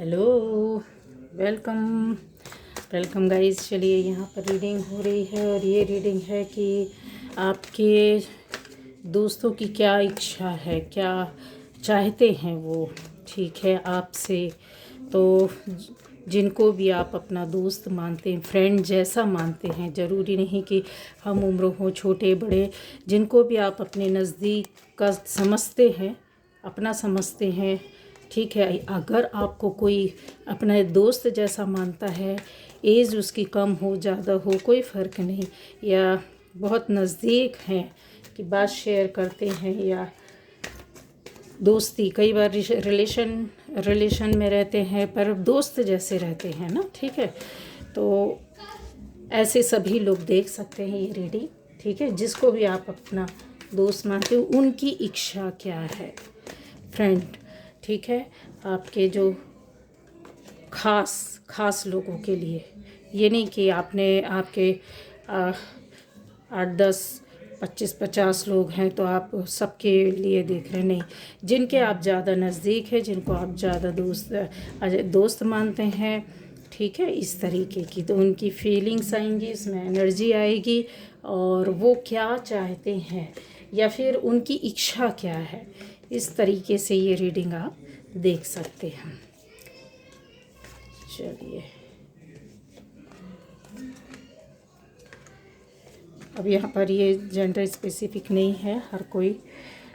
Hello, welcome welcome guys. चलिए यहाँ पर रीडिंग हो रही है और ये रीडिंग है कि आपके दोस्तों की क्या इच्छा है, क्या चाहते हैं वो, ठीक है आपसे। तो जिनको भी आप अपना दोस्त मानते हैं, फ्रेंड जैसा मानते हैं, ज़रूरी नहीं कि हम उम्र हो, छोटे बड़े, जिनको भी आप अपने नज़दीक का समझते हैं, अपना समझते हैं, ठीक है। अगर आपको कोई अपना दोस्त जैसा मानता है, एज उसकी कम हो ज़्यादा हो कोई फ़र्क नहीं, या बहुत नज़दीक हैं कि बात शेयर करते हैं, या दोस्ती, कई बार रिलेशन में रहते हैं पर दोस्त जैसे रहते हैं ना, ठीक है। तो ऐसे सभी लोग देख सकते हैं ये रीडिंग, ठीक है। जिसको भी आप अपना दोस्त मानते हो उनकी इच्छा क्या है, फ्रेंड, ठीक है। आपके जो खास लोगों के लिए, ये नहीं कि आपने आपके 8 10 25 50 लोग हैं तो आप सबके लिए देख रहे, नहीं। जिनके आप ज़्यादा नज़दीक हैं, जिनको आप ज़्यादा दोस्त मानते हैं, ठीक है, इस तरीके की, तो उनकी फीलिंग्स आएंगी, इसमें एनर्जी आएगी, और वो क्या चाहते हैं या फिर उनकी इच्छा क्या है, इस तरीके से ये रीडिंग आप देख सकते हैं। चलिए, अब यहाँ पर ये जेंडर स्पेसिफिक नहीं है, हर कोई,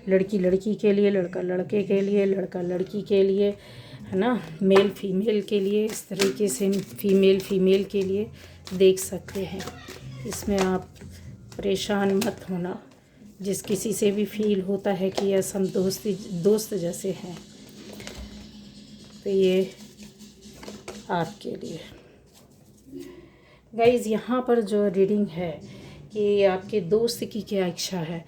लड़की लड़की के लिए, लड़का लड़के के लिए, लड़का लड़की के लिए, है ना, मेल फीमेल के लिए, इस तरीके से फीमेल के लिए देख सकते हैं। इसमें आप परेशान मत होना। जिस किसी से भी फील होता है कि यस हम दोस्त जैसे हैं, तो ये आपके लिए गाइज़। यहाँ पर जो रीडिंग है कि आपके दोस्त की क्या इच्छा है,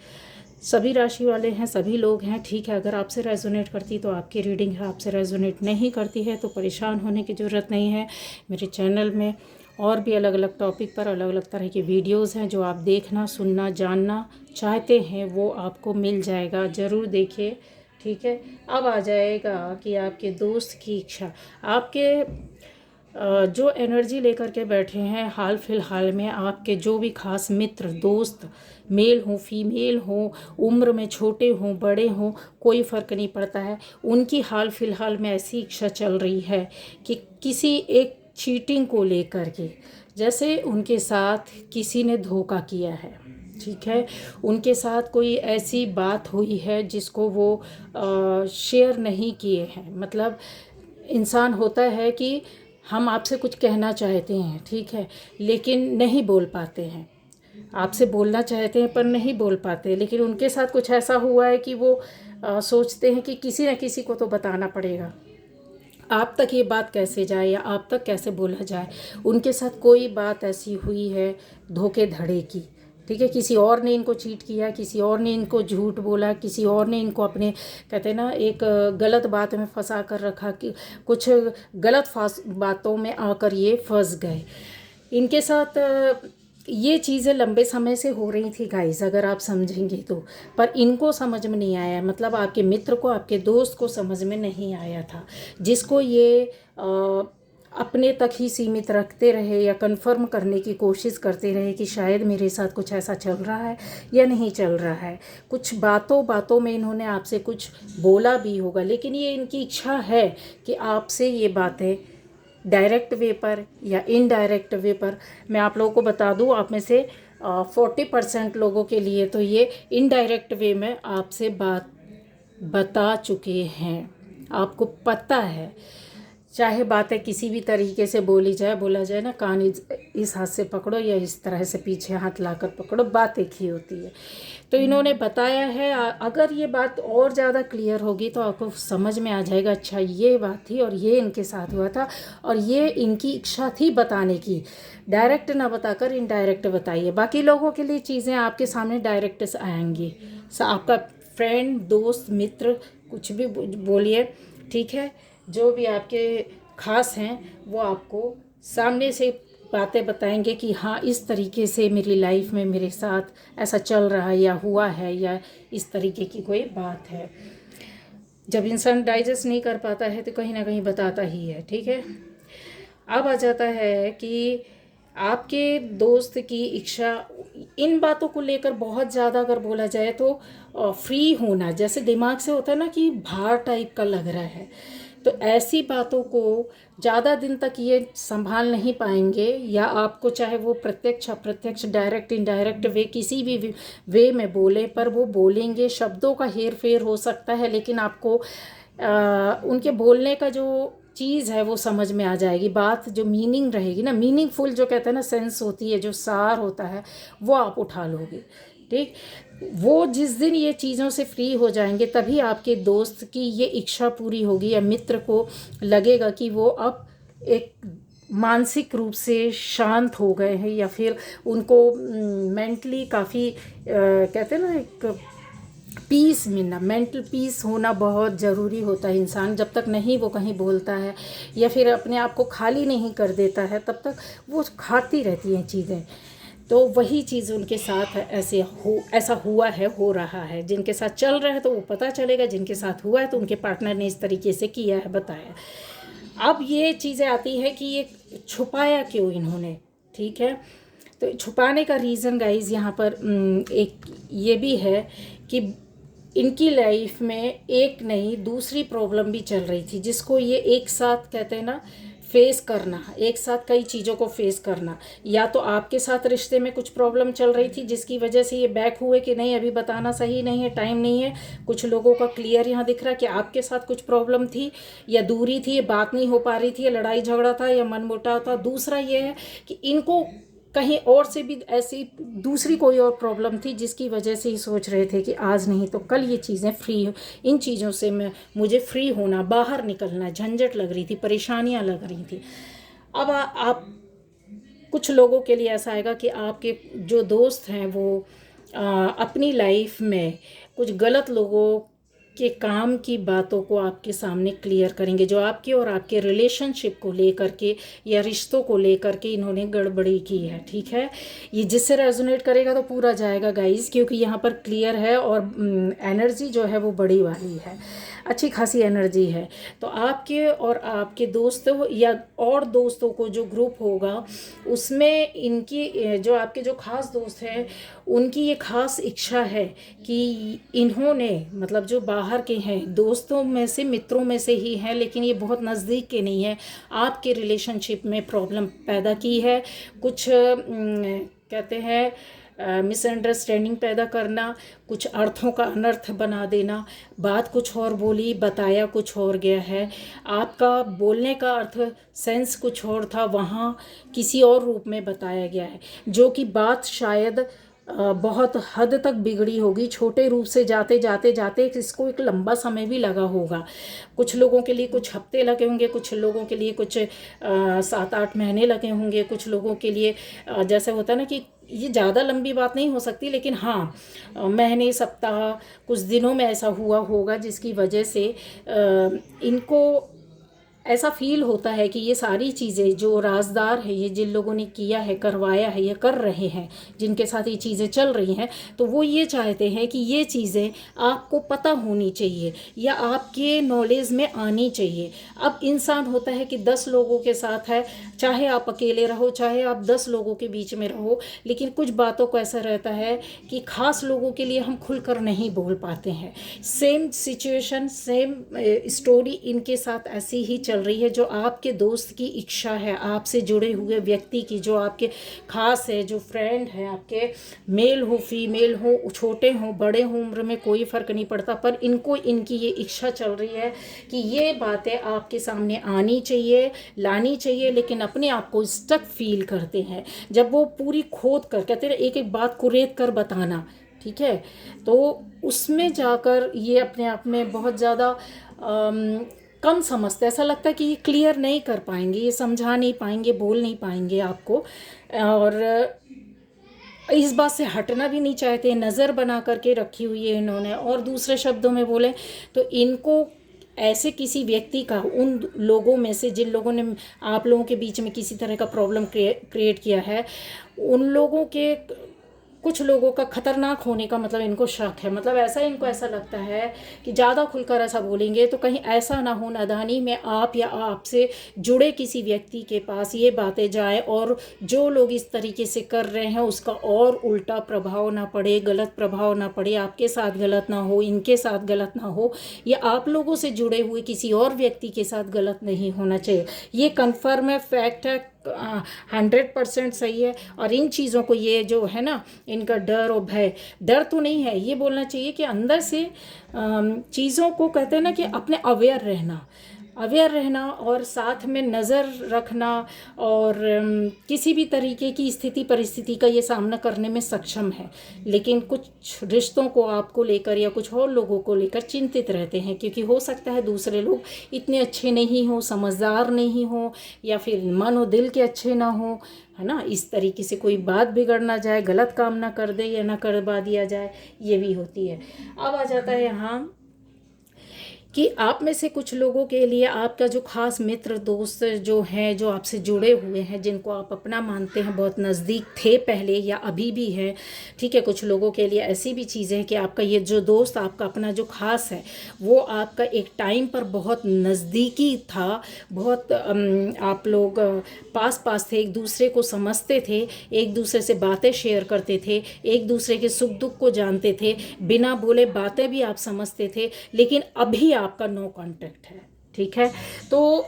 सभी राशि वाले हैं, सभी लोग हैं, ठीक है। अगर आपसे रेजोनेट करती तो आपकी रीडिंग है, आपसे रेजोनेट नहीं करती है तो परेशान होने की ज़रूरत नहीं है। मेरे चैनल में और भी अलग अलग टॉपिक पर अलग अलग तरह की वीडियोस हैं, जो आप देखना, सुनना, जानना चाहते हैं वो आपको मिल जाएगा, ज़रूर देखिए, ठीक है। अब आ जाएगा कि आपके दोस्त की इच्छा, आपके जो एनर्जी लेकर के बैठे हैं हाल फिलहाल में, आपके जो भी खास मित्र दोस्त, मेल हो फीमेल हो, उम्र में छोटे हों बड़े हों, कोई फ़र्क नहीं पड़ता है, उनकी हाल फिलहाल में ऐसी इच्छा चल रही है कि किसी एक चीटिंग को लेकर के, जैसे उनके साथ किसी ने धोखा किया है, ठीक है, उनके साथ कोई ऐसी बात हुई है जिसको वो शेयर नहीं किए हैं। मतलब इंसान होता है कि हम आपसे कुछ कहना चाहते हैं, ठीक है, लेकिन नहीं बोल पाते हैं, आपसे बोलना चाहते हैं पर नहीं बोल पाते, लेकिन उनके साथ कुछ ऐसा हुआ है कि वो सोचते हैं कि किसी न किसी को तो बताना पड़ेगा, आप तक ये बात कैसे जाए या आप तक कैसे बोला जाए। उनके साथ कोई बात ऐसी हुई है धोखेधड़ी की, ठीक है, किसी और ने इनको चीट किया, किसी और ने इनको झूठ बोला, किसी और ने इनको अपने, कहते हैं ना, एक गलत बात में फंसा कर रखा, कि कुछ गलत बातों में आकर ये फंस गए। इनके साथ ये चीज़ें लंबे समय से हो रही थी गाइस, अगर आप समझेंगे तो, पर इनको समझ में नहीं आया, मतलब आपके मित्र को, आपके दोस्त को समझ में नहीं आया था, जिसको ये अपने तक ही सीमित रखते रहे या कंफर्म करने की कोशिश करते रहे कि शायद मेरे साथ कुछ ऐसा चल रहा है या नहीं चल रहा है। कुछ बातों में इन्होंने आपसे कुछ बोला भी होगा, लेकिन ये इनकी इच्छा है कि आपसे ये बातें डायरेक्ट वे पर या इनडायरेक्ट वे पर, मैं आप लोगों को बता दूं, आप में से 40% लोगों के लिए तो ये इनडायरेक्ट वे में आपसे बात बता चुके हैं, आपको पता है। चाहे बातें किसी भी तरीके से बोला जाए ना, कान इस हाथ से पकड़ो या इस तरह से पीछे हाथ लाकर पकड़ो, बात एक ही होती है। तो इन्होंने बताया है, अगर ये बात और ज़्यादा क्लियर होगी तो आपको समझ में आ जाएगा, अच्छा ये बात थी और ये इनके साथ हुआ था और ये इनकी इच्छा थी बताने की। डायरेक्ट ना बताकर इनडायरेक्ट बताइए, बाकी लोगों के लिए चीज़ें आपके सामने डायरेक्ट आएंगी। आपका फ्रेंड, दोस्त, मित्र, कुछ भी बोलिए, ठीक है, जो भी आपके खास हैं वो आपको सामने से बातें बताएंगे कि हाँ इस तरीके से मेरी लाइफ में मेरे साथ ऐसा चल रहा है या हुआ है, या इस तरीके की कोई बात है। जब इंसान डाइजेस्ट नहीं कर पाता है तो कहीं ना कहीं बताता ही है, ठीक है। अब आ जाता है कि आपके दोस्त की इच्छा, इन बातों को लेकर बहुत ज़्यादा अगर बोला जाए तो फ्री होना, जैसे दिमाग से होता है ना कि भार टाइप का लग रहा है, तो ऐसी बातों को ज़्यादा दिन तक ये संभाल नहीं पाएंगे, या आपको चाहे वो प्रत्यक्ष अप्रत्यक्ष डायरेक्ट इनडायरेक्ट वे किसी भी वे में बोले, पर वो बोलेंगे, शब्दों का हेर फेर हो सकता है, लेकिन आपको उनके बोलने का जो चीज़ है वो समझ में आ जाएगी, बात जो मीनिंग रहेगी ना, मीनिंगफुल जो कहते हैं ना, सेंस होती है, जो सार होता है, वो आप उठा लोगे, ठीक। वो जिस दिन ये चीज़ों से फ्री हो जाएंगे तभी आपके दोस्त की ये इच्छा पूरी होगी, या मित्र को लगेगा कि वो अब एक मानसिक रूप से शांत हो गए हैं, या फिर उनको मेंटली काफ़ी कहते हैं ना, एक पीस मिलना, मेंटल पीस होना बहुत ज़रूरी होता है। इंसान जब तक नहीं वो कहीं बोलता है या फिर अपने आप को खाली नहीं कर देता है, तब तक वो खाती रहती हैं चीज़ें। तो वही चीज़ उनके साथ ऐसा हुआ है, हो रहा है। जिनके साथ चल रहा है तो वो पता चलेगा, जिनके साथ हुआ है तो उनके पार्टनर ने इस तरीके से किया है, बताया। अब ये चीज़ें आती है कि ये छुपाया क्यों इन्होंने, ठीक है। तो छुपाने का रीज़न गाइज़ यहाँ पर एक ये भी है कि इनकी लाइफ में एक नहीं दूसरी प्रॉब्लम भी चल रही थी, जिसको ये एक साथ कहते हैं ना, फेस करना, एक साथ कई चीज़ों को फेस करना। या तो आपके साथ रिश्ते में कुछ प्रॉब्लम चल रही थी जिसकी वजह से ये बैक हुए कि नहीं अभी बताना सही नहीं है, टाइम नहीं है। कुछ लोगों का क्लियर यहाँ दिख रहा है कि आपके साथ कुछ प्रॉब्लम थी, या दूरी थी, बात नहीं हो पा रही थी, या लड़ाई झगड़ा था, या मनमुटाव था। दूसरा ये है कि इनको कहीं और से भी ऐसी दूसरी कोई और प्रॉब्लम थी जिसकी वजह से ही सोच रहे थे कि आज नहीं तो कल ये चीज़ें फ्री, इन चीज़ों से मुझे फ्री होना, बाहर निकलना, झंझट लग रही थी, परेशानियां लग रही थी। अब आप कुछ लोगों के लिए ऐसा आएगा कि आपके जो दोस्त हैं वो अपनी लाइफ में कुछ गलत लोगों के काम की बातों को आपके सामने क्लियर करेंगे, जो आपके और आपके रिलेशनशिप को लेकर के या रिश्तों को लेकर के इन्होंने गड़बड़ी की है, ठीक है। ये जिससे रेजोनेट करेगा तो पूरा जाएगा गाइस, क्योंकि यहाँ पर क्लियर है और एनर्जी जो है वो बड़ी वाली है, अच्छी खासी एनर्जी है। तो आपके और आपके दोस्तों या और दोस्तों को जो ग्रुप होगा उसमें इनकी जो आपके जो खास दोस्त हैं उनकी ये खास इच्छा है कि इन्होंने मतलब जो बाहर के हैं दोस्तों में से, मित्रों में से ही हैं, लेकिन ये बहुत नज़दीक के नहीं हैं, आपके रिलेशनशिप में प्रॉब्लम पैदा की है। कुछ कहते हैं मिसअंडरस्टैंडिंग पैदा करना, कुछ अर्थों का अनर्थ बना देना, बात कुछ और बोली, बताया कुछ और गया है, आपका बोलने का अर्थ सेंस कुछ और था, वहाँ किसी और रूप में बताया गया है, जो कि बात शायद बहुत हद तक बिगड़ी होगी। छोटे रूप से जाते जाते जाते इसको एक लंबा समय भी लगा होगा। कुछ लोगों के लिए कुछ हफ्ते लगे होंगे, कुछ लोगों के लिए कुछ 7-8 महीने लगे होंगे, कुछ लोगों के लिए जैसे होता है ना कि ये ज़्यादा लंबी बात नहीं हो सकती, लेकिन हाँ महीने, सप्ताह, कुछ दिनों में ऐसा हुआ होगा जिसकी वजह से इनको ऐसा फील होता है कि ये सारी चीज़ें जो राजदार है, ये जिन लोगों ने किया है, करवाया है, ये कर रहे हैं, जिनके साथ ये चीज़ें चल रही हैं, तो वो ये चाहते हैं कि ये चीज़ें आपको पता होनी चाहिए या आपके नॉलेज में आनी चाहिए। अब इंसान होता है कि 10 लोगों के साथ है, चाहे आप अकेले रहो, चाहे आप 10 लोगों के बीच में रहो, लेकिन कुछ बातों को ऐसा रहता है कि खास लोगों के लिए हम खुलकर नहीं बोल पाते हैं। सेम सिचुएशन, सेम स्टोरी इनके साथ ऐसी ही चल रही है। जो आपके दोस्त की इच्छा है, आपसे जुड़े हुए व्यक्ति की, जो आपके खास है, जो फ्रेंड है आपके, मेल हो फीमेल हो, छोटे हो बड़े हो, उम्र में कोई फ़र्क नहीं पड़ता, पर इनको इनकी ये इच्छा चल रही है कि ये बातें आपके सामने आनी चाहिए, लानी चाहिए, लेकिन अपने आप को स्टक फील करते हैं। जब वो पूरी खोद कर कहते हैं एक एक बात को रेत कर बताना, ठीक है, तो उसमें जाकर ये अपने आप में बहुत ज़्यादा कम समझते, ऐसा लगता है कि ये क्लियर नहीं कर पाएंगे, ये समझा नहीं पाएंगे, बोल नहीं पाएंगे आपको, और इस बात से हटना भी नहीं चाहते, नज़र बना करके रखी हुई है इन्होंने। और दूसरे शब्दों में बोले तो इनको ऐसे किसी व्यक्ति का, उन लोगों में से जिन लोगों ने आप लोगों के बीच में किसी तरह का प्रॉब्लम क्रिएट किया है, उन लोगों के कुछ लोगों का खतरनाक होने का मतलब इनको शक है, मतलब ऐसा इनको ऐसा लगता है कि ज़्यादा खुलकर ऐसा बोलेंगे तो कहीं ऐसा ना हो नादानी में आप या आपसे जुड़े किसी व्यक्ति के पास ये बातें जाए और जो लोग इस तरीके से कर रहे हैं उसका और उल्टा प्रभाव ना पड़े, गलत प्रभाव ना पड़े, आपके साथ गलत ना हो, इनके साथ गलत ना हो, या आप लोगों से जुड़े हुए किसी और व्यक्ति के साथ गलत नहीं होना चाहिए। ये कन्फर्म है, फैक्ट है, 100% सही है। और इन चीज़ों को, ये जो है ना इनका डर और भय, डर तो नहीं है, ये बोलना चाहिए कि अंदर से चीज़ों को कहते हैं ना कि अपने अवेयर रहना और साथ में नज़र रखना और किसी भी तरीके की स्थिति परिस्थिति का ये सामना करने में सक्षम है। लेकिन कुछ रिश्तों को आपको लेकर या कुछ और लोगों को लेकर चिंतित रहते हैं, क्योंकि हो सकता है दूसरे लोग इतने अच्छे नहीं हो, समझदार नहीं हो, या फिर मन और दिल के अच्छे ना हो, है ना। इस तरीके से कोई बात बिगड़ ना जाए, गलत काम ना कर दे या ना करवा दिया जाए, ये भी होती है। अब आ जाता है यहाँ कि आप में से कुछ लोगों के लिए आपका जो खास मित्र दोस्त जो हैं, जो आपसे जुड़े हुए हैं, जिनको आप अपना मानते हैं, बहुत नज़दीक थे पहले या अभी भी हैं, ठीक है। कुछ लोगों के लिए ऐसी भी चीज़ें हैं कि आपका ये जो दोस्त, आपका अपना जो खास है, वो आपका एक टाइम पर बहुत नज़दीकी था, बहुत आप लोग पास पास थे, एक दूसरे को समझते थे, एक दूसरे से बातें शेयर करते थे, एक दूसरे के सुख दुख को जानते थे, बिना बोले बातें भी आप समझते थे। लेकिन अभी आपका नो कांटेक्ट है, ठीक है। तो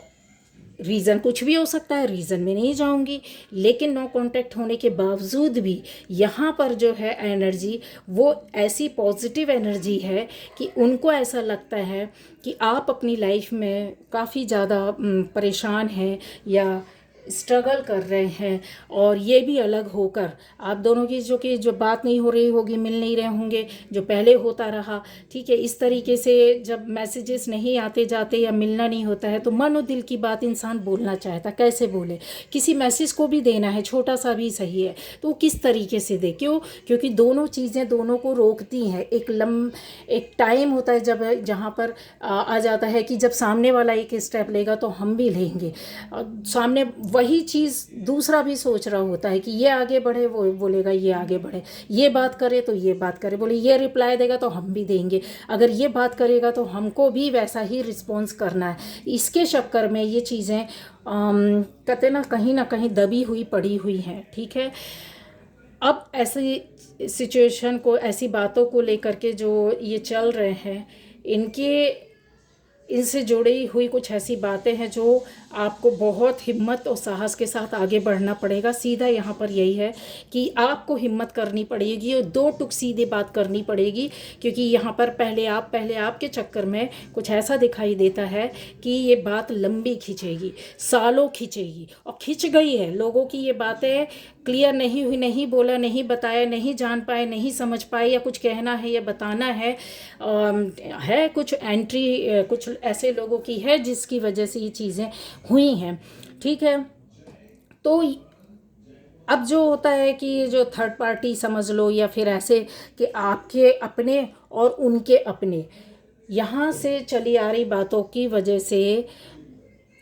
रीज़न कुछ भी हो सकता है, रीज़न में नहीं जाऊंगी, लेकिन नो कांटेक्ट होने के बावजूद भी यहाँ पर जो है एनर्जी, वो ऐसी पॉजिटिव एनर्जी है कि उनको ऐसा लगता है कि आप अपनी लाइफ में काफ़ी ज़्यादा परेशान हैं या स्ट्रगल कर रहे हैं, और ये भी अलग होकर आप दोनों की जो बात नहीं हो रही होगी, मिल नहीं रहे होंगे, जो पहले होता रहा, ठीक है। इस तरीके से जब मैसेजेस नहीं आते जाते या मिलना नहीं होता है, तो मन और दिल की बात इंसान बोलना चाहता, कैसे बोले, किसी मैसेज को भी देना है, छोटा सा भी सही है, तो किस तरीके से दे, क्यों, क्योंकि दोनों चीज़ें दोनों को रोकती हैं। एक टाइम होता है जब जहाँ पर आ जाता है कि जब सामने वाला एक स्टेप लेगा तो हम भी लेंगे, सामने वही चीज़ दूसरा भी सोच रहा होता है कि ये आगे बढ़े, वो बोलेगा ये आगे बढ़े, ये बात करे तो ये बात करे, बोले ये रिप्लाई देगा तो हम भी देंगे, अगर ये बात करेगा तो हमको भी वैसा ही रिस्पॉन्स करना है। इसके चक्कर में ये चीज़ें कहते ना कहीं दबी हुई पड़ी हुई हैं, ठीक है। अब ऐसी सिचुएशन को, ऐसी बातों को लेकर के जो ये चल रहे हैं, इनसे जुड़ी हुई कुछ ऐसी बातें हैं जो आपको बहुत हिम्मत और साहस के साथ आगे बढ़ना पड़ेगा। सीधा यहाँ पर यही है कि आपको हिम्मत करनी पड़ेगी और दो टुक सीधी बात करनी पड़ेगी, क्योंकि यहाँ पर पहले आप के चक्कर में कुछ ऐसा दिखाई देता है कि ये बात लंबी खिंचेगी, सालों खिंचेगी, और खिंच गई है। लोगों की ये बातें क्लियर नहीं हुई, नहीं बोला, नहीं बताया, नहीं जान पाए, नहीं समझ पाए, या कुछ कहना है या बताना है कुछ एंट्री कुछ ऐसे लोगों की है जिसकी वजह से ये चीज़ें हुई हैं, ठीक है। तो अब जो होता है कि जो थर्ड पार्टी समझ लो, या फिर ऐसे कि आपके अपने और उनके अपने, यहाँ से चली आ रही बातों की वजह से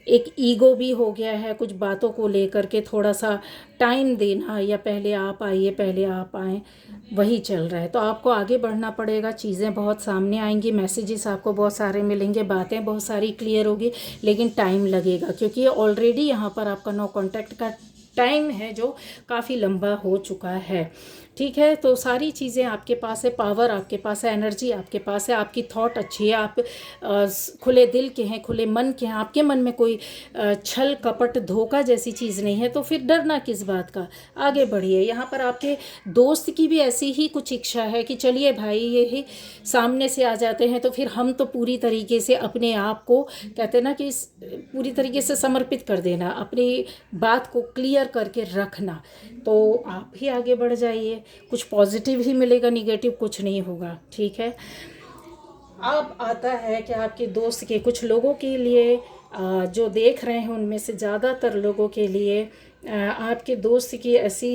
एक ईगो भी हो गया है, कुछ बातों को लेकर के थोड़ा सा टाइम देना, या पहले आप आइए, पहले आप आएँ, वही चल रहा है। तो आपको आगे बढ़ना पड़ेगा, चीज़ें बहुत सामने आएंगी, मैसेजेस आपको बहुत सारे मिलेंगे, बातें बहुत सारी क्लियर होगी, लेकिन टाइम लगेगा, क्योंकि ऑलरेडी यहाँ पर आपका नो कॉन्टैक्ट का टाइम है जो काफ़ी लंबा हो चुका है, ठीक है। तो सारी चीज़ें आपके पास है, पावर आपके पास है, एनर्जी आपके पास है, आपकी थॉट अच्छी है, आप खुले दिल के हैं, खुले मन के हैं, आपके मन में कोई छल कपट धोखा जैसी चीज़ नहीं है, तो फिर डरना किस बात का, आगे बढ़िए। यहाँ पर आपके दोस्त की भी ऐसी ही कुछ इच्छा है कि चलिए भाई, ये ही सामने से आ जाते हैं तो फिर हम तो पूरी तरीके से अपने आप को, कहते हैं ना कि पूरी तरीके से समर्पित कर देना, अपनी बात को क्लियर करके रखना, तो आप ही आगे बढ़ जाइए, कुछ पॉजिटिव ही मिलेगा, निगेटिव कुछ नहीं होगा, ठीक है। अब आता है कि आपके दोस्त के कुछ लोगों के लिए जो देख रहे हैं उनमें से ज़्यादातर लोगों के लिए आपके दोस्त की ऐसी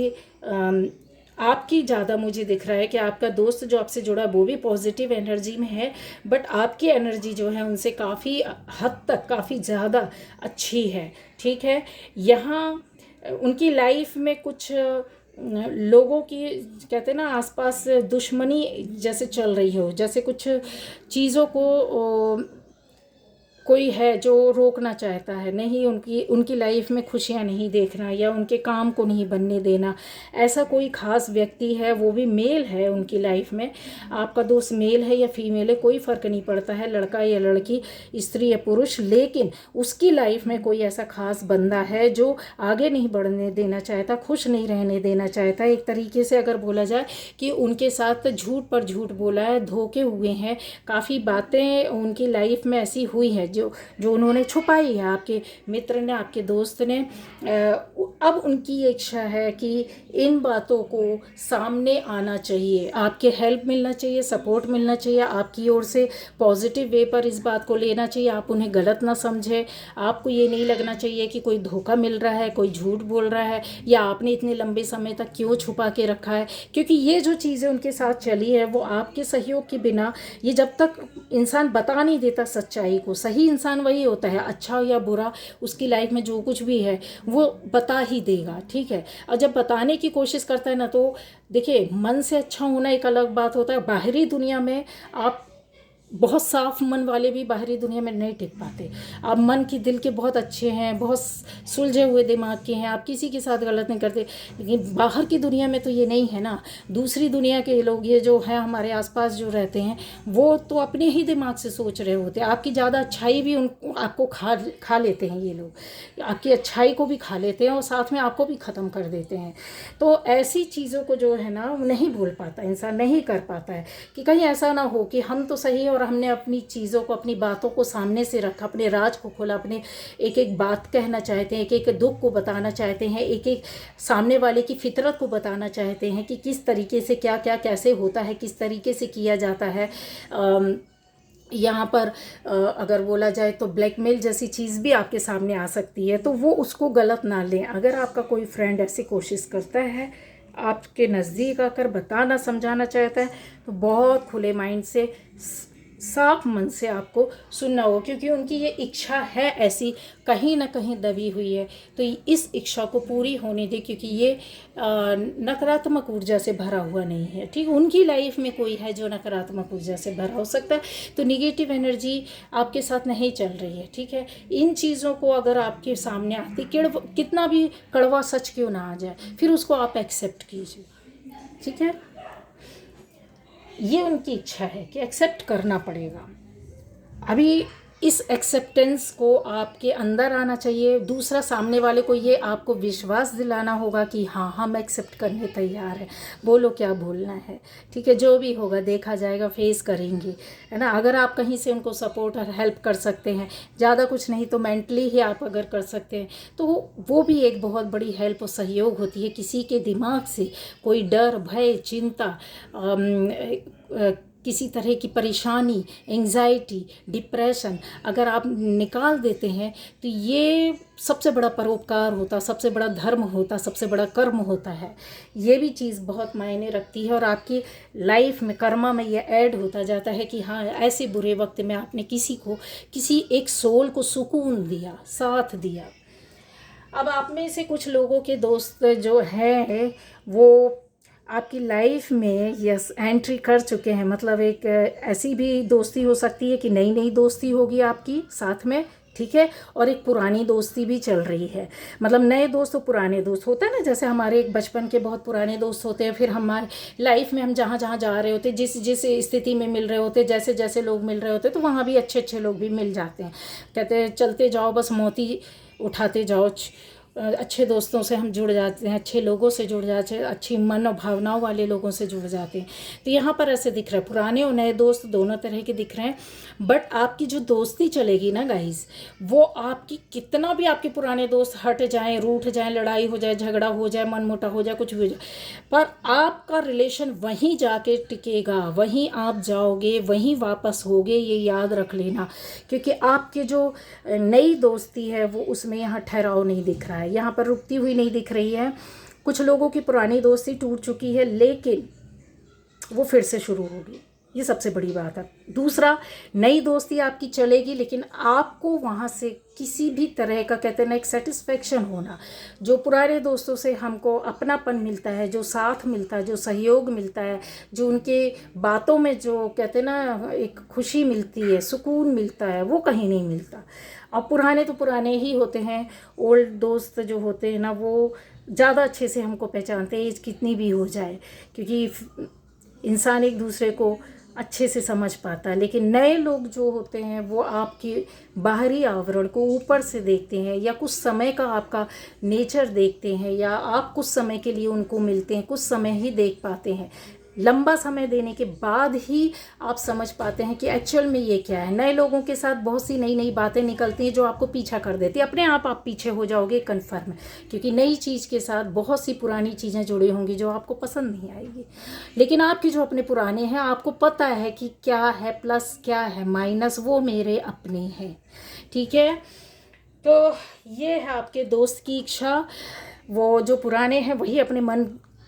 आपकी ज़्यादा मुझे दिख रहा है कि आपका दोस्त जो आपसे जुड़ा वो भी पॉजिटिव एनर्जी में है, बट आपकी एनर्जी जो है उनसे काफ़ी हद तक काफ़ी ज़्यादा अच्छी है, ठीक है। यहाँ उनकी लाइफ में कुछ लोगों की, कहते हैं ना, आसपास दुश्मनी जैसे चल रही हो, जैसे कुछ चीज़ों को कोई है जो रोकना चाहता है, नहीं, उनकी उनकी लाइफ में खुशियाँ नहीं देखना या उनके काम को नहीं बनने देना। ऐसा कोई ख़ास व्यक्ति है, वो भी मेल है उनकी लाइफ में। आपका दोस्त मेल है या फीमेल है, कोई फ़र्क नहीं पड़ता है, लड़का या लड़की, स्त्री या पुरुष, लेकिन उसकी लाइफ में कोई ऐसा ख़ास बंदा है जो आगे नहीं बढ़ने देना चाहता, खुश नहीं रहने देना चाहता। एक तरीके से अगर बोला जाए कि उनके साथ झूठ पर झूठ बोला है, धोखे हुए हैं, काफ़ी बातें उनकी लाइफ में ऐसी हुई हैं जो जो उन्होंने छुपाई है। आपके मित्र ने, आपके दोस्त ने, अब उनकी इच्छा है कि इन बातों को सामने आना चाहिए, आपके हेल्प मिलना चाहिए, सपोर्ट मिलना चाहिए, आपकी ओर से पॉजिटिव वे पर इस बात को लेना चाहिए। आप उन्हें गलत ना समझें, आपको ये नहीं लगना चाहिए कि कोई धोखा मिल रहा है, कोई झूठ बोल रहा है, या आपने इतने लंबे समय तक क्यों छुपा के रखा है। क्योंकि ये जो चीज़ें उनके साथ चली है, वो आपके सहयोग के बिना, ये जब तक इंसान बता नहीं देता सच्चाई को, सही इंसान वही होता है, अच्छा या बुरा उसकी लाइफ में जो कुछ भी है वो बता ही देगा, ठीक है। और जब बताने की कोशिश करता है ना, तो देखिए, मन से अच्छा होना एक अलग बात होता है। बाहरी दुनिया में आप, बहुत साफ मन वाले भी बाहरी दुनिया में नहीं टिक पाते। आप मन की, दिल के बहुत अच्छे हैं, बहुत सुलझे हुए दिमाग के हैं, आप किसी के साथ गलत नहीं करते, लेकिन बाहर की दुनिया में तो ये नहीं है ना। दूसरी दुनिया के लोग, ये जो है हमारे आसपास जो रहते हैं, वो तो अपने ही दिमाग से सोच रहे होते हैं। आपकी ज़्यादा अच्छाई भी आपको खा लेते हैं, ये लोग आपकी अच्छाई को भी खा लेते हैं और साथ में आपको भी ख़त्म कर देते हैं। तो ऐसी चीज़ों को जो है ना, नहीं बोल पाता इंसान, नहीं कर पाता है कि कहीं ऐसा ना हो कि हम तो सही और हमने अपनी चीज़ों को, अपनी बातों को सामने से रखा, अपने राज को खोला, अपने एक एक बात कहना चाहते हैं, एक एक दुख को बताना चाहते हैं, एक एक सामने वाले की फितरत को बताना चाहते हैं कि किस तरीके से क्या क्या कैसे होता है, किस तरीके से किया जाता है। यहाँ पर अगर बोला जाए तो ब्लैकमेल जैसी चीज़ भी आपके सामने आ सकती है, तो वो उसको गलत ना लें। अगर आपका कोई फ्रेंड ऐसी कोशिश करता है, आपके नज़दीक आकर बताना, समझाना चाहता है, तो बहुत खुले माइंड से, साफ मन से आपको सुनना हो, क्योंकि उनकी ये इच्छा है ऐसी, कहीं ना कहीं दबी हुई है। तो इस इच्छा को पूरी होने दे, क्योंकि ये नकारात्मक ऊर्जा से भरा हुआ नहीं है, ठीक। उनकी लाइफ में कोई है जो नकारात्मक ऊर्जा से भरा हो सकता है, तो निगेटिव एनर्जी आपके साथ नहीं चल रही है, ठीक है। इन चीज़ों को अगर आपके सामने आती, कितना भी कड़वा सच क्यों ना आ जाए, फिर उसको आप एक्सेप्ट कीजिए, ठीक है। ये उनकी इच्छा है कि एक्सेप्ट करना पड़ेगा। अभी इस एक्सेप्टेंस को आपके अंदर आना चाहिए। दूसरा, सामने वाले को ये आपको विश्वास दिलाना होगा कि हाँ, हम एक्सेप्ट करने तैयार हैं, बोलो क्या बोलना है, ठीक है। जो भी होगा देखा जाएगा, फेस करेंगे, है ना। अगर आप कहीं से उनको सपोर्ट और हेल्प कर सकते हैं, ज़्यादा कुछ नहीं तो मेंटली ही आप अगर कर सकते हैं, तो वो भी एक बहुत बड़ी हेल्प और सहयोग होती है। किसी के दिमाग से कोई डर, भय, चिंता, किसी तरह की परेशानी, एंग्जाइटी, डिप्रेशन अगर आप निकाल देते हैं, तो ये सबसे बड़ा परोपकार होता, सबसे बड़ा धर्म होता, सबसे बड़ा कर्म होता है। ये भी चीज़ बहुत मायने रखती है और आपकी लाइफ में, कर्मा में ये ऐड होता जाता है कि हाँ, ऐसे बुरे वक्त में आपने किसी एक सोल को सुकून दिया, साथ दिया। अब आप में से कुछ लोगों के दोस्त जो हैं, वो आपकी लाइफ में यस एंट्री कर चुके हैं। मतलब एक ऐसी भी दोस्ती हो सकती है कि नई नई दोस्ती होगी आपकी साथ में, ठीक है। और एक पुरानी दोस्ती भी चल रही है। मतलब नए दोस्त तो पुराने दोस्त होता है ना, जैसे हमारे एक बचपन के बहुत पुराने दोस्त होते हैं, फिर हमारे लाइफ में हम जहाँ जहाँ जा रहे होते, जिस जिस स्थिति में मिल रहे होते, जैसे जैसे लोग मिल रहे होते, तो वहाँ भी अच्छे अच्छे लोग भी मिल जाते हैं। कहते हैं चलते जाओ बस मोती उठाते जाओ, अच्छे दोस्तों से हम जुड़ जाते हैं, अच्छे लोगों से जुड़ जाते हैं, अच्छी मन और भावनाओं वाले लोगों से जुड़ जाते हैं। तो यहाँ पर ऐसे दिख रहा है, पुराने और नए दोस्त दोनों तरह के दिख रहे हैं। बट आपकी जो दोस्ती चलेगी ना गाइस, वो आपकी, कितना भी आपके पुराने दोस्त हट जाएं, रूठ जाएं, लड़ाई हो जाए, झगड़ा हो जाए, मनमुटा हो जाए, कुछ भी हो जाए, पर आपका रिलेशन वहीं जाके टिकेगा, वहीं आप जाओगे, वहीं वापस होगे, ये याद रख लेना। क्योंकि आपके जो नई दोस्ती है वो उसमें यहाँ ठहराव नहीं दिख रहा है, यहाँ पर रुकती हुई नहीं दिख रही है। कुछ लोगों की पुरानी दोस्ती टूट चुकी है, लेकिन वो फिर से शुरू होगी, ये सबसे बड़ी बात है। दूसरा, नई दोस्ती आपकी चलेगी, लेकिन आपको वहाँ से किसी भी तरह का, कहते हैं ना, एक सेटिस्फेक्शन होना। जो पुराने दोस्तों से हमको अपनापन मिलता है, जो साथ मिलता है, जो सहयोग मिलता है, जो उनके बातों में जो, कहते हैं ना, एक खुशी मिलती है, सुकून मिलता है, वो कहीं नहीं मिलता। और पुराने तो पुराने ही होते हैं। ओल्ड दोस्त जो होते हैं ना, वो ज़्यादा अच्छे से हमको पहचानते हैं, एज कितनी भी हो जाए, क्योंकि इंसान एक दूसरे को अच्छे से समझ पाता है। लेकिन नए लोग जो होते हैं वो आपके बाहरी आवरण को ऊपर से देखते हैं, या कुछ समय का आपका नेचर देखते हैं, या आप कुछ समय के लिए उनको मिलते हैं, कुछ समय ही देख पाते हैं। लंबा समय देने के बाद ही आप समझ पाते हैं कि एक्चुअल में ये क्या है। नए लोगों के साथ बहुत सी नई नई बातें निकलती हैं जो आपको पीछा कर देती है। अपने आप पीछे हो जाओगे कन्फर्म, क्योंकि नई चीज़ के साथ बहुत सी पुरानी चीज़ें जुड़ी होंगी जो आपको पसंद नहीं आएगी। लेकिन आपके जो अपने पुराने हैं, आपको पता है कि क्या है प्लस, क्या है माइनस, वो मेरे अपने हैं। ठीक है, तो ये है आपके दोस्त की इच्छा। वो जो पुराने हैं वही अपने मन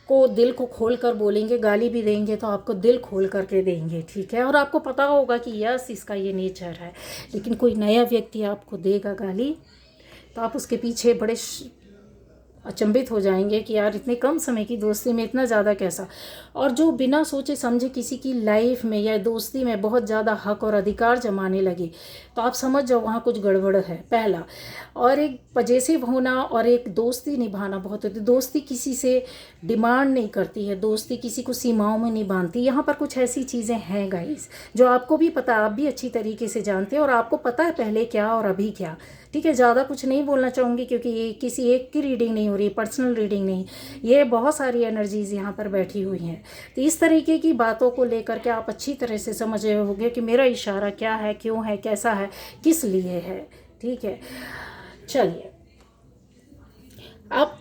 को, दिल को खोल कर बोलेंगे। गाली भी देंगे तो आपको दिल खोल करके देंगे, ठीक है। और आपको पता होगा कि यस, इसका ये नेचर है। लेकिन कोई नया व्यक्ति आपको देगा गाली, तो आप उसके पीछे बड़े अचंभित हो जाएंगे कि यार, इतने कम समय की दोस्ती में इतना ज़्यादा कैसा। और जो बिना सोचे समझे किसी की लाइफ में या दोस्ती में बहुत ज़्यादा हक और अधिकार जमाने लगे, तो आप समझ जाओ वहाँ कुछ गड़बड़ है, पहला। और एक पजेसिव होना और एक दोस्ती निभाना बहुत होती है। दोस्ती किसी से डिमांड नहीं करती है, दोस्ती किसी को सीमाओं में नहीं बांधती। यहाँ पर कुछ ऐसी चीज़ें हैं गाइस, जो आपको भी पता, आप भी अच्छी तरीके से जानते हैं, और आपको पता है पहले क्या और अभी क्या। ठीक है, ज़्यादा कुछ नहीं बोलना चाहूँगी, क्योंकि ये किसी एक की रीडिंग नहीं हो रही, पर्सनल रीडिंग नहीं, ये बहुत सारी एनर्जीज़ यहाँ पर बैठी हुई हैं। तो इस तरीके की बातों को लेकर के आप अच्छी तरह से समझ रहे होंगे कि मेरा इशारा क्या है, क्यों है, कैसा है, किस लिए है। ठीक है, चलिए, अब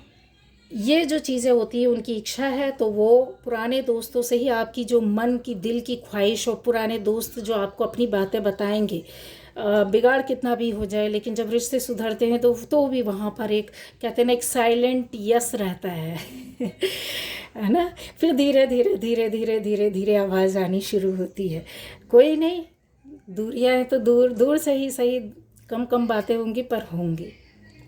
ये जो चीज़ें होती है उनकी इच्छा है, तो वो पुराने दोस्तों से ही आपकी जो मन की, दिल की ख्वाहिश, और पुराने दोस्त जो आपको अपनी बातें बताएंगे, बिगाड़ कितना भी हो जाए, लेकिन जब रिश्ते सुधरते हैं तो भी वहाँ पर एक, कहते हैं ना, एक साइलेंट यस रहता है है ना। फिर धीरे धीरे धीरे धीरे धीरे धीरे आवाज़ आनी शुरू होती है, कोई नहीं, दूरियाँ हैं तो दूर दूर से ही सही, कम कम बातें होंगी पर होंगी,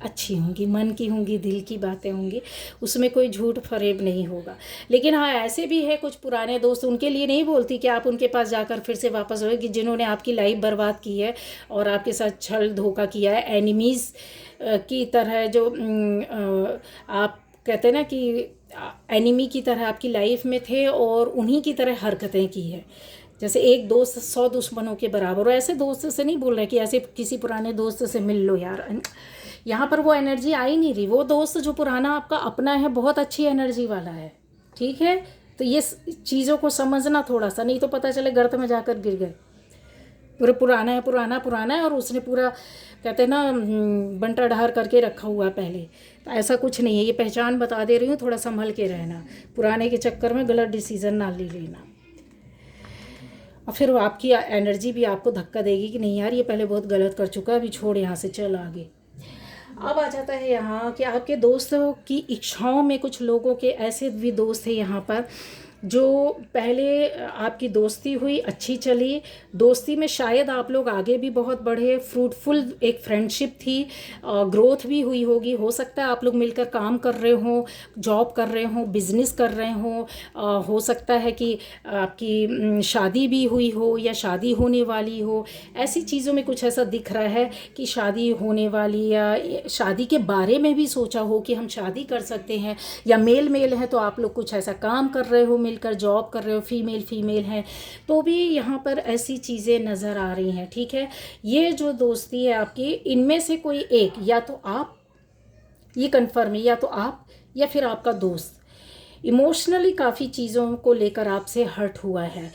अच्छी होंगी, मन की होंगी, दिल की बातें होंगी, उसमें कोई झूठ फरेब नहीं होगा। लेकिन हाँ, ऐसे भी है कुछ पुराने दोस्त, उनके लिए नहीं बोलती कि आप उनके पास जाकर फिर से वापस हो, कि जिन्होंने आपकी लाइफ बर्बाद की है और आपके साथ छल धोखा किया है। एनिमीज़ की तरह जो आप कहते हैं ना कि एनिमी की तरह आपकी लाइफ में थे, और उन्हीं की तरह हरकतें की है। जैसे एक दोस्त 100 दुश्मनों के बराबर। और ऐसे दोस्त से नहीं बोल रहे कि ऐसे किसी पुराने दोस्त से मिल लो यार, यहाँ पर वो एनर्जी आ ही नहीं रही। वो दोस्त जो पुराना आपका अपना है, बहुत अच्छी एनर्जी वाला है, ठीक है। तो ये चीज़ों को समझना थोड़ा सा, नहीं तो पता चले गर्त में जाकर गिर गए। पूरा पुराना है, पुराना पुराना है, और उसने पूरा, कहते हैं ना, बंटा ढार करके रखा हुआ पहले। तो ऐसा कुछ नहीं है, ये पहचान बता दे रही हूँ, थोड़ा संभल के रहना, पुराने के चक्कर में गलत डिसीज़न ना ले लेना। और फिर वो आपकी एनर्जी भी आपको धक्का देगी कि नहीं यार, ये पहले बहुत गलत कर चुका है, अभी छोड़, यहाँ से चल आगे। अब आ जाता है यहाँ कि आपके दोस्तों की इच्छाओं में कुछ लोगों के ऐसे भी दोस्त हैं यहाँ पर, जो पहले आपकी दोस्ती हुई, अच्छी चली, दोस्ती में शायद आप लोग आगे भी बहुत बढ़े, फ्रूटफुल एक फ्रेंडशिप थी, ग्रोथ भी हुई होगी। हो सकता है आप लोग मिलकर काम कर रहे हों, जॉब कर रहे हों, बिजनेस कर रहे हों, हो सकता है कि आपकी शादी भी हुई हो या शादी होने वाली हो। ऐसी चीज़ों में कुछ ऐसा दिख रहा है कि शादी होने वाली, या शादी के बारे में भी सोचा हो कि हम शादी कर सकते हैं, या मेल है तो आप लोग कुछ ऐसा काम कर रहे हो, मिलकर जॉब कर रहे हो, फीमेल हैं, तो भी यहाँ पर ऐसी चीज़ें नज़र आ रही हैं। ठीक है, ये जो दोस्ती है आपकी, इनमें से कोई एक, या तो आप, ये कन्फर्म है, या तो आप या फिर आपका दोस्त इमोशनली काफ़ी चीज़ों को लेकर आपसे हर्ट हुआ है।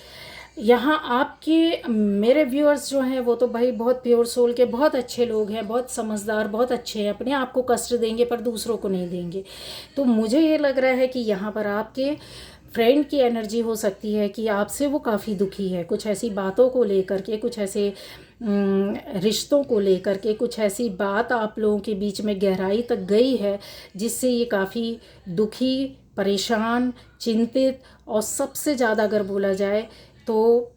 यहाँ आपके मेरे व्यूअर्स जो हैं वो तो भाई बहुत प्योर सोल के, बहुत अच्छे लोग हैं, बहुत समझदार, बहुत अच्छे हैं, अपने आप को कष्ट देंगे पर दूसरों को नहीं देंगे। तो मुझे ये लग रहा है कि यहाँ पर आपके फ्रेंड की एनर्जी हो सकती है कि आपसे वो काफ़ी दुखी है, कुछ ऐसी बातों को लेकर के, कुछ ऐसे रिश्तों को लेकर के, कुछ ऐसी बात आप लोगों के बीच में गहराई तक गई है जिससे ये काफ़ी दुखी, परेशान, चिंतित, और सबसे ज़्यादा अगर बोला जाए तो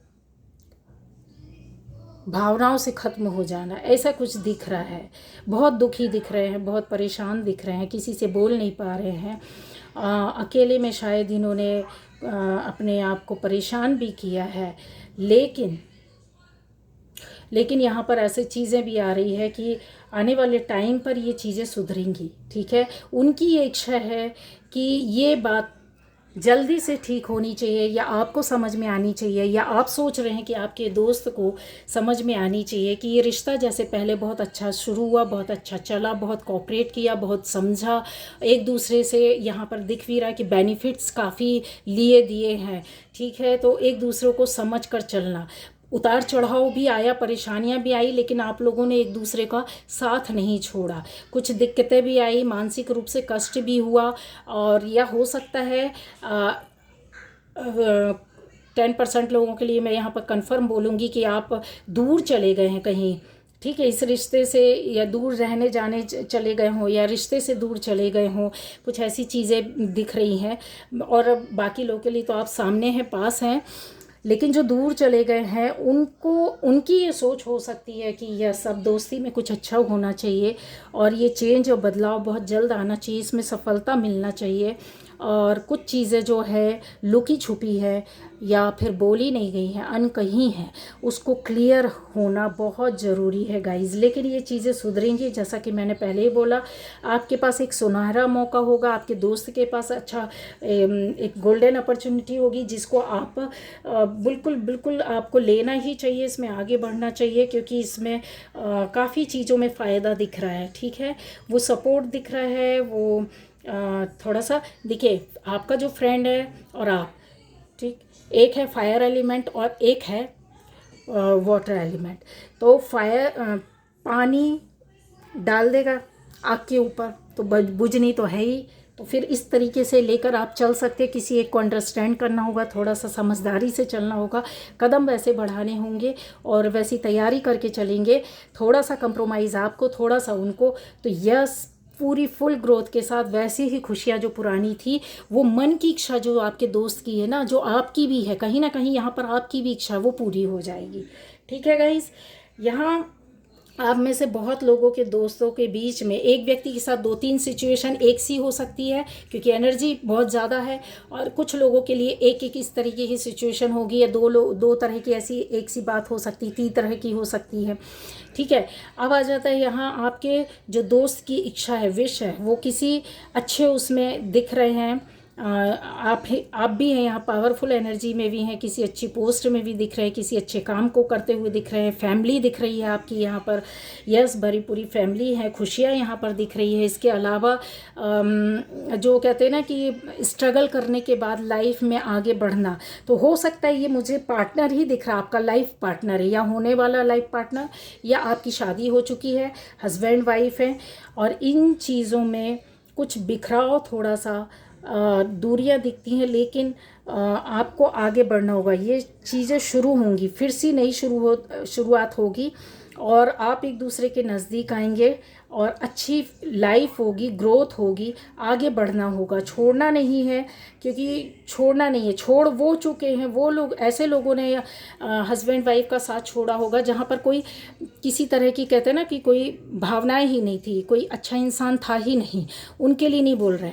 भावनाओं से ख़त्म हो जाना, ऐसा कुछ दिख रहा है। बहुत दुखी दिख रहे हैं, बहुत परेशान दिख रहे हैं, किसी से बोल नहीं पा रहे हैं। अकेले में शायद इन्होंने अपने आप को परेशान भी किया है। लेकिन यहाँ पर ऐसे चीज़ें भी आ रही है कि आने वाले टाइम पर ये चीज़ें सुधरेंगी। ठीक है, उनकी ये इच्छा है कि ये बात जल्दी से ठीक होनी चाहिए, या आपको समझ में आनी चाहिए, या आप सोच रहे हैं कि आपके दोस्त को समझ में आनी चाहिए कि ये रिश्ता जैसे पहले बहुत अच्छा शुरू हुआ, बहुत अच्छा चला, बहुत कोऑपरेट किया, बहुत समझा एक दूसरे से। यहाँ पर दिख भी रहा है कि बेनिफिट्स काफ़ी लिए दिए हैं। ठीक है, तो एक दूसरे को समझ कर चलना। उतार चढ़ाव भी आया, परेशानियां भी आई, लेकिन आप लोगों ने एक दूसरे का साथ नहीं छोड़ा। कुछ दिक्कतें भी आई, मानसिक रूप से कष्ट भी हुआ, और या हो सकता है 10% लोगों के लिए मैं यहाँ पर कंफर्म बोलूँगी कि आप दूर चले गए हैं कहीं। ठीक है, इस रिश्ते से, या दूर रहने जाने चले गए हों, या रिश्ते से दूर चले गए हों, कुछ ऐसी चीज़ें दिख रही हैं। और बाकी लोगों के लिए तो आप सामने हैं, पास हैं, लेकिन जो दूर चले गए हैं उनकी ये सोच हो सकती है कि यह सब दोस्ती में कुछ अच्छा होना चाहिए, और ये चेंज और बदलाव बहुत जल्द आना चाहिए, इसमें सफलता मिलना चाहिए। और कुछ चीज़ें जो है लुकी छुपी है, या फिर बोली नहीं गई हैं, अनकही हैं, उसको क्लियर होना बहुत ज़रूरी है गाइज़। लेकिन ये चीज़ें सुधरेंगी, जैसा कि मैंने पहले ही बोला। आपके पास एक सुनहरा मौका होगा, आपके दोस्त के पास अच्छा एक गोल्डन अपॉर्चुनिटी होगी, जिसको आप बिल्कुल बिल्कुल आपको लेना ही चाहिए, इसमें आगे बढ़ना चाहिए, क्योंकि इसमें काफ़ी चीज़ों में फ़ायदा दिख रहा है। ठीक है, वो सपोर्ट दिख रहा है, वो थोड़ा सा देखिए, आपका जो फ्रेंड है और आप, ठीक, एक है फायर एलिमेंट और एक है वाटर एलिमेंट। तो फायर पानी डाल देगा आग के ऊपर तो बुझनी तो है ही। तो फिर इस तरीके से लेकर आप चल सकते हैं। किसी एक को अंडरस्टैंड करना होगा, थोड़ा सा समझदारी से चलना होगा, कदम वैसे बढ़ाने होंगे और वैसी तैयारी करके चलेंगे। थोड़ा सा कंप्रोमाइज़ आपको, थोड़ा सा उनको, तो यस, पूरी फुल ग्रोथ के साथ वैसी ही खुशियाँ जो पुरानी थी, वो मन की इच्छा जो आपके दोस्त की है ना, जो आपकी भी है, कहीं ना कहीं यहाँ पर आपकी भी इच्छा वो पूरी हो जाएगी। ठीक है गाइस, यहाँ आप में से बहुत लोगों के दोस्तों के बीच में एक व्यक्ति के साथ 2-3 सिचुएशन एक सी हो सकती है, क्योंकि एनर्जी बहुत ज़्यादा है। और कुछ लोगों के लिए एक एक इस तरीके की सिचुएशन होगी, या दो तरह की ऐसी एक सी बात हो सकती है, 3 तरह की हो सकती है। ठीक है, अब आ जाता है यहाँ आपके जो दोस्त की इच्छा है, विश है, वो किसी अच्छे उसमें दिख रहे हैं। आप भी हैं यहाँ, पावरफुल एनर्जी में भी हैं, किसी अच्छी पोस्ट में भी दिख रहे हैं, किसी अच्छे काम को करते हुए दिख रहे हैं। फैमिली दिख रही है आपकी यहाँ पर, यस, भरी पूरी फैमिली है, खुशियाँ यहाँ पर दिख रही है। इसके अलावा जो कहते हैं ना कि स्ट्रगल करने के बाद लाइफ में आगे बढ़ना, तो हो सकता है ये मुझे पार्टनर ही दिख रहा है, आपका लाइफ पार्टनर है, या होने वाला लाइफ पार्टनर, या आपकी शादी हो चुकी है, हस्बैंड वाइफ है। और इन चीज़ों में कुछ बिखराव, थोड़ा सा दूरियां दिखती हैं, लेकिन आपको आगे बढ़ना होगा। ये चीज़ें शुरू होंगी, फिर से नई शुरुआत होगी, और आप एक दूसरे के नज़दीक आएंगे, और अच्छी लाइफ होगी, ग्रोथ होगी, आगे बढ़ना होगा, छोड़ना नहीं है। क्योंकि छोड़ना नहीं है, छोड़ वो चुके हैं वो लोग, ऐसे लोगों ने हस्बैंड वाइफ का साथ छोड़ा होगा जहाँ पर कोई किसी तरह की, कहते हैं ना कि कोई भावनाएं ही नहीं थी, कोई अच्छा इंसान था ही नहीं। उनके लिए नहीं बोल रहे,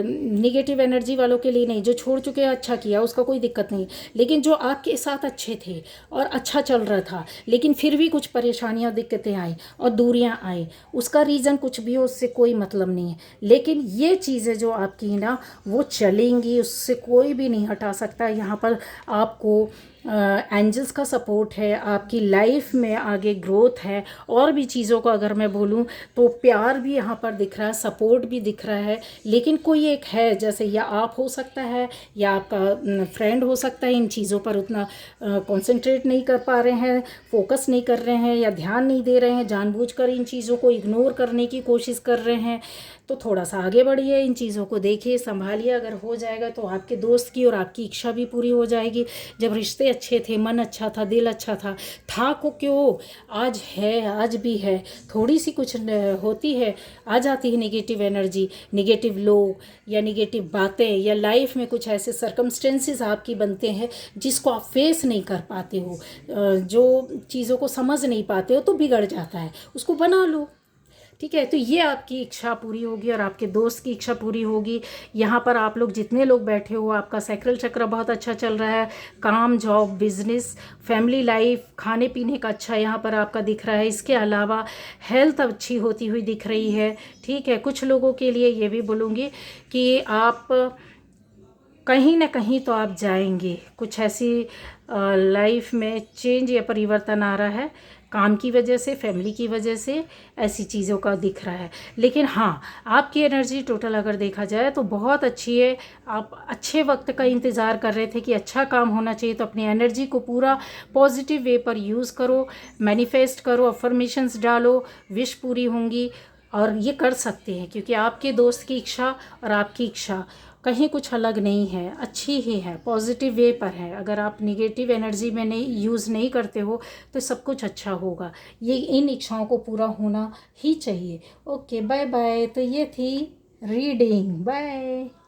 निगेटिव एनर्जी वालों के लिए नहीं। जो छोड़ चुके हैं, अच्छा किया, उसका कोई दिक्कत नहीं। लेकिन जो आपके साथ अच्छे थे और अच्छा चल रहा था, लेकिन फिर भी कुछ परेशानियाँ, दिक्कतें आई और दूरियाँ आई, उसका रीज़न कुछ भी हो, उससे कोई मतलब नहीं है। लेकिन ये चीज़ें जो आपकी ना, वो चलेंगी, उससे कोई भी नहीं हटा सकता। यहाँ पर आपको एंजल्स का सपोर्ट है, आपकी लाइफ में आगे ग्रोथ है। और भी चीज़ों को अगर मैं बोलूँ तो प्यार भी यहाँ पर दिख रहा है, सपोर्ट भी दिख रहा है। लेकिन कोई एक है, जैसे या आप हो सकता है, या आपका फ्रेंड हो सकता है, इन चीज़ों पर उतना कंसंट्रेट नहीं कर पा रहे हैं, फोकस नहीं कर रहे हैं, या ध्यान नहीं दे रहे हैं, जानबूझकर इन चीज़ों को इग्नोर करने की कोशिश कर रहे हैं। तो थोड़ा सा आगे बढ़िए, इन चीज़ों को देखिए, संभालिए। अगर हो जाएगा तो आपके दोस्त की और आपकी इच्छा भी पूरी हो जाएगी। जब रिश्ते अच्छे थे, मन अच्छा था, दिल अच्छा था को क्यों, आज है, आज भी है, थोड़ी सी कुछ होती है, आ जाती है नेगेटिव एनर्जी, नेगेटिव लोग या नेगेटिव बातें, या लाइफ में कुछ ऐसे सर्कमस्टेंसेस आपकी बनते हैं जिसको आप फेस नहीं कर पाते हो, जो चीज़ों को समझ नहीं पाते हो, तो बिगड़ जाता है, उसको बना लो। ठीक है, तो ये आपकी इच्छा पूरी होगी और आपके दोस्त की इच्छा पूरी होगी। यहाँ पर आप लोग जितने लोग बैठे हो, आपका सैक्रल चक्र बहुत अच्छा चल रहा है, काम, जॉब, बिजनेस, फैमिली लाइफ, खाने पीने का अच्छा यहाँ पर आपका दिख रहा है। इसके अलावा हेल्थ अच्छी होती हुई दिख रही है। ठीक है, कुछ लोगों के लिए ये भी बोलूँगी कि आप कहीं ना कहीं तो आप जाएंगे, कुछ ऐसी लाइफ में चेंज या परिवर्तन आ रहा है, काम की वजह से, फैमिली की वजह से, ऐसी चीज़ों का दिख रहा है। लेकिन हाँ, आपकी एनर्जी टोटल अगर देखा जाए तो बहुत अच्छी है। आप अच्छे वक्त का इंतज़ार कर रहे थे कि अच्छा काम होना चाहिए, तो अपनी एनर्जी को पूरा पॉजिटिव वे पर यूज़ करो, मैनिफेस्ट करो, अफर्मेशंस डालो, विश पूरी होंगी। और ये कर सकते हैं क्योंकि आपके दोस्त की इच्छा और आपकी इच्छा कहीं कुछ अलग नहीं है, अच्छी ही है, पॉजिटिव वे पर है। अगर आप निगेटिव एनर्जी में नहीं यूज़ नहीं करते हो तो सब कुछ अच्छा होगा। ये इन इच्छाओं को पूरा होना ही चाहिए। Okay, bye bye. तो ये थी रीडिंग। बाय।